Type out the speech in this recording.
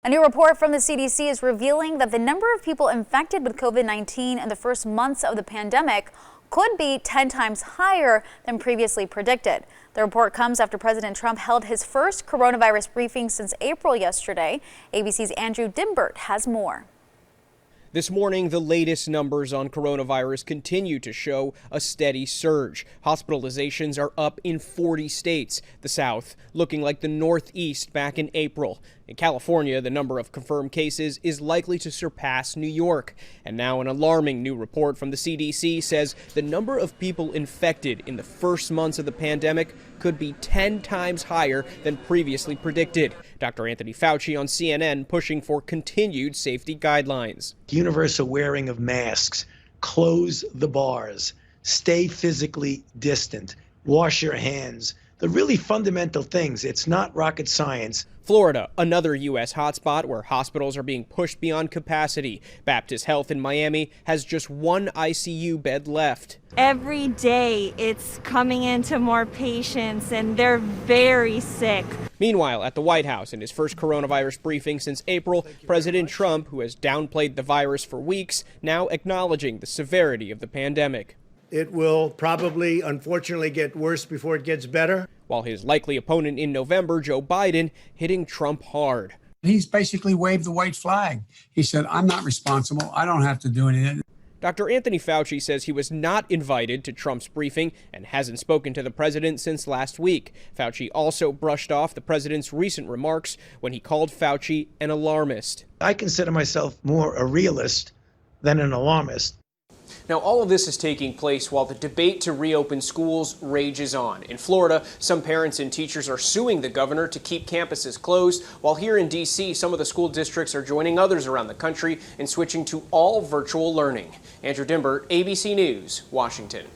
A new report from the CDC is revealing that the number of people infected with COVID-19 in the first months of the pandemic could be 10 times higher than previously predicted. The report comes after President Trump held his first coronavirus briefing since April yesterday. ABC's Andrew Dimbert has more. This morning, the latest numbers on coronavirus continue to show a steady surge. Hospitalizations are up in 40 states, the South looking like the Northeast back in April. In California, the number of confirmed cases is likely to surpass New York. And now an alarming new report from the CDC says the number of people infected in the first months of the pandemic could be 10 times higher than previously predicted. Dr. Anthony Fauci on CNN pushing for continued safety guidelines. Universal wearing of masks, close the bars, stay physically distant, wash your hands. The really fundamental things. It's not rocket science. Florida, another U.S. hotspot where hospitals are being pushed beyond capacity. Baptist Health in Miami has just one ICU bed left. Every day it's coming into more patients and they're very sick. Meanwhile, at the White House, in his first coronavirus briefing since April, President Trump, who has downplayed the virus for weeks, now acknowledging the severity of the pandemic. It will probably, unfortunately, get worse before it gets better. While his likely opponent in November, Joe Biden, hitting Trump hard. He's basically waved the white flag. He said, I'm not responsible. I don't have to do anything. Dr. Anthony Fauci says he was not invited to Trump's briefing and hasn't spoken to the president since last week. Fauci also brushed off the president's recent remarks when he called Fauci an alarmist. I consider myself more a realist than an alarmist. Now, all of this is taking place while the debate to reopen schools rages on. In Florida, some parents and teachers are suing the governor to keep campuses closed, while here in D.C., some of the school districts are joining others around the country in switching to all virtual learning. Andrew Dimbert, ABC News, Washington.